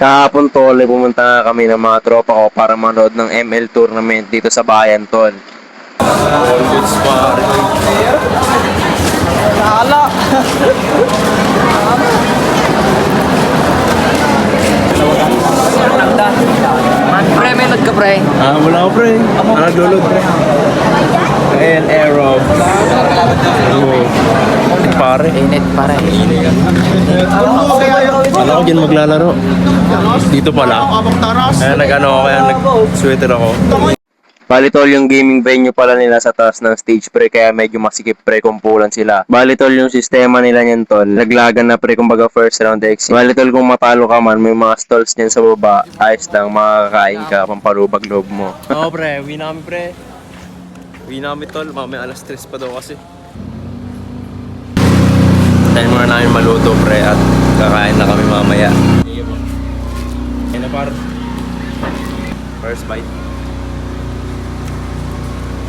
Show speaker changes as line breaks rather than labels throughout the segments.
Kahapon tol, pumunta nga kami ng mga tropa ko para manood ng ML tournament dito sa bayan tol.
Nala! Pre, may load ka pre?
Wala ko pre. Naglulod pre. And Aerob. Pare.
Init pare.
Ano ko dyan maglalaro? Dito pala. Kaya nag-ano ako, kaya nag-sweater ako.
Bali tol, yung gaming venue pala nila sa taas ng stage pre, kaya medyo masikip pre, kumpulan sila. Bali tol, yung sistema nila niyan tol, naglagan na pre, kumbaga first round exit. Bali tol, kung matalo ka man, may mga stalls niyan sa baba, ayos lang, makakakain ka, pamparubag loob mo.
Oo pre, uwi na kami pre. Uwi na kami tol, mamaya alas 3 pa daw kasi. Tayo muna namin maluto pre at kakain na kami mamaya. Yan na par. First bite.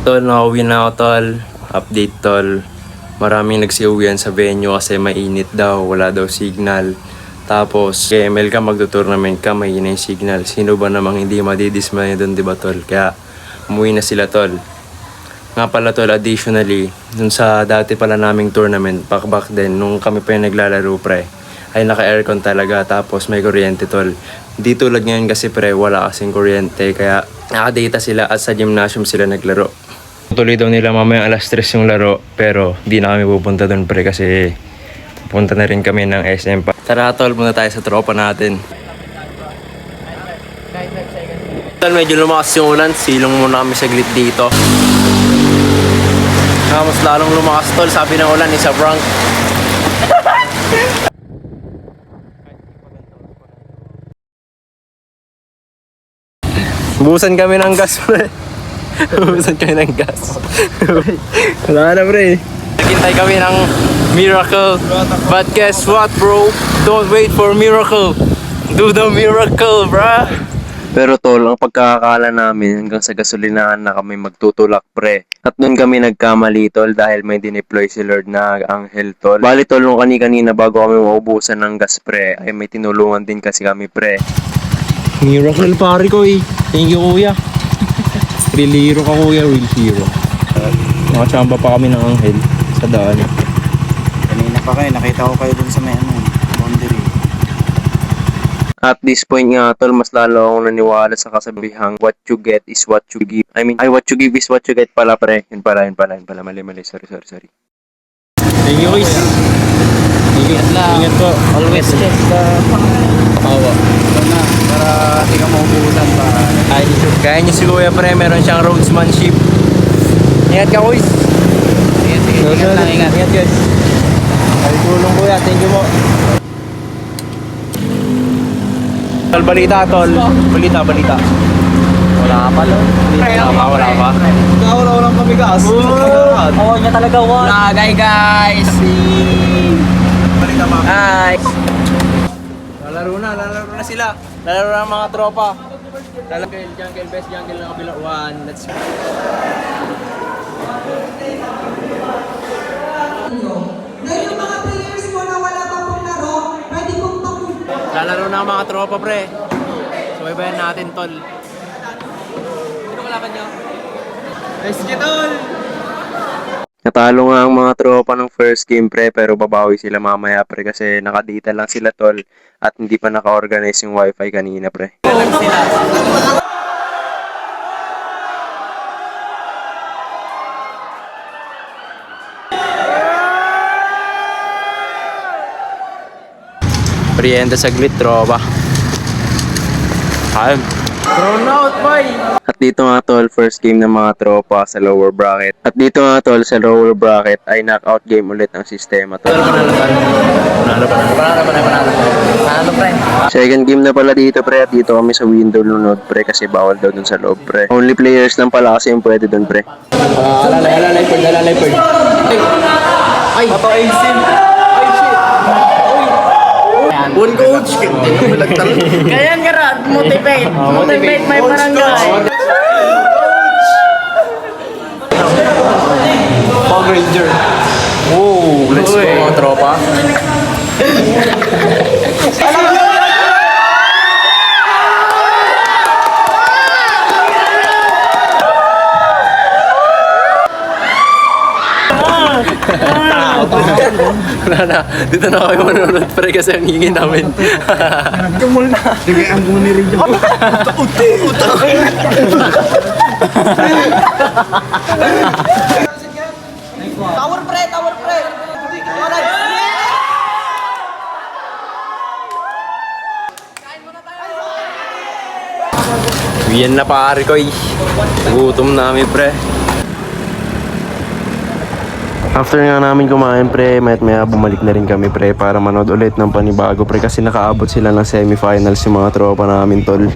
Tol, nakauwi na ako tol. Update tol. Maraming nagsiuwian sa venue kasi mainit daw, wala daw signal. Tapos, KML ka, magto-tournament ka, mahina yung signal. Sino ba namang hindi madidismay doon, diba tol? Kaya, umuwi na sila tol. Nga pala tol, additionally, dun sa dati pala naming tournament, back then, nung kami pa yung naglalaro pre, ay naka-aircon talaga, tapos may kuryente tol. Di tulad ngayon kasi pre, wala kasing kuryente, kaya naka-data sila at sa gymnasium sila naglaro. Tuloy daw nila mamaya alas 3 yung laro, pero di na kami pupunta dun pre kasi pupunta na rin kami ng SM pa. Tara tol, muna tayo sa tropa natin. Tol, medyo lumakas yung ulan, silong muna kami saglit dito. Mas lalong lumakas tol, sabi ng ulan, isa prank. Busan kami ng gas pre. Busan kami ng gas. Wala na pre. Naghintay kami ng miracle. But guess what bro? Don't wait for miracle. Do the miracle bro.
Pero tol, ang pagkakakala namin hanggang sa gasolinahan na kami magtutulak pre. At doon kami nagkamali tol dahil may dineploy si Lord na anghel tol. Bali tol, nung kanina bago kami maubusan ng gas pre, ay may tinulungan din kasi kami pre.
Miracle pare ko eh. Thank you kuya. Real hero ka kuya, real hero. Nakachamba pa kami ng anghel sa daan.
Kanina pa kayo, nakita ko kayo dun sa may boundary.
At this point nga tol, mas lalo akong naniwala sa kasabihang what you get is what you give. What you give is what you get pala pre. Yun pala. Mali. Sorry.
Thank you guys. Ingat po.
Always check the
Awa.
Na, para di ka maubusan pa.
Kaya niyo si kuya pre, meron siyang roadsmanship. Ingat ka guys. Ingat guys. Ay tulong kuya, thank you po. Balita tol. Balita. Wala ka pala. Wala pa.
Wala kami gas.
Oo niya talaga one. Lagay guys.
Balita ma.
Ay.
Lalaro na sila. Lalaro na mga tropa. Jungle, best jungle na kabila. One, let's go.
Dahil yung mga players mo na wala pa pong laro, pwede pong papunta.
Lalaro na mga tropa pre. Subaybayan natin tol. Sino kalaban nyo? SG tol!
Natalo nga ang mga tropa ng first game pre, pero babawi sila mamaya pre kasi nakadita lang sila tol at hindi pa naka-organize yung wifi kanina pre.
Prienda saglit tropa. Ayun. Thrown out boy!
At dito nga tol, first game ng mga tropa sa lower bracket. At dito nga tol, sa lower bracket ay knockout game ulit ang sistema tol.
Panalo
pre.
Second game na pala dito pre, at dito kami sa window lunod pre kasi bawal daw dun sa loob pre. Only players lang pala kasi yung pwede dun pre.
Alalay Leopard. Ay! Pato Aisin! Ay shit! One coach!
Kaya nga motivate my barangay.
Power Ranger! Oh, let's go mga tropa. Wala na. Dito na kayo manunod pre kasi ang hingin namin.
Sige, ang guni rin dyan.
Tower pre, tower pre.
Yan na pare ko eh. Gutom namin pre. After nga namin kumain pre, maya bumalik na rin kami pre para manood ulit ng panibago pre kasi nakaabot sila ng semifinals yung mga tropa namin tol.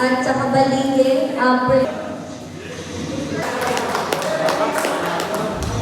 At saka baligid,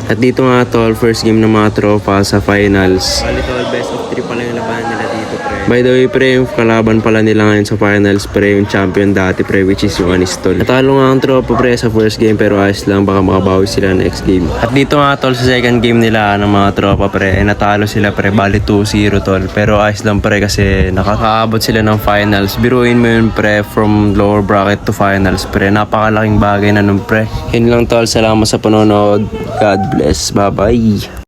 At dito nga tol, first game ng mga tropa sa finals. Bali tol, best of 3 pala yung labanan nila dito pre. By the way pre, yung kalaban pala nila ngayon sa finals pre, yung champion dati pre, which is yung Anis tol. Natalo nga ang tropa pre sa first game pero ayos lang, baka makabawi sila next game. At dito nga tol, sa second game nila ng mga tropa pre, natalo sila pre, bali 2-0 tol. Pero ayos lang pre kasi nakakaabot sila ng finals. Biruin mo yun pre, from lower bracket to finals pre, napakalaking bagay na nun pre. Yun lang tol, salamat sa panonood. God bless, bye bye.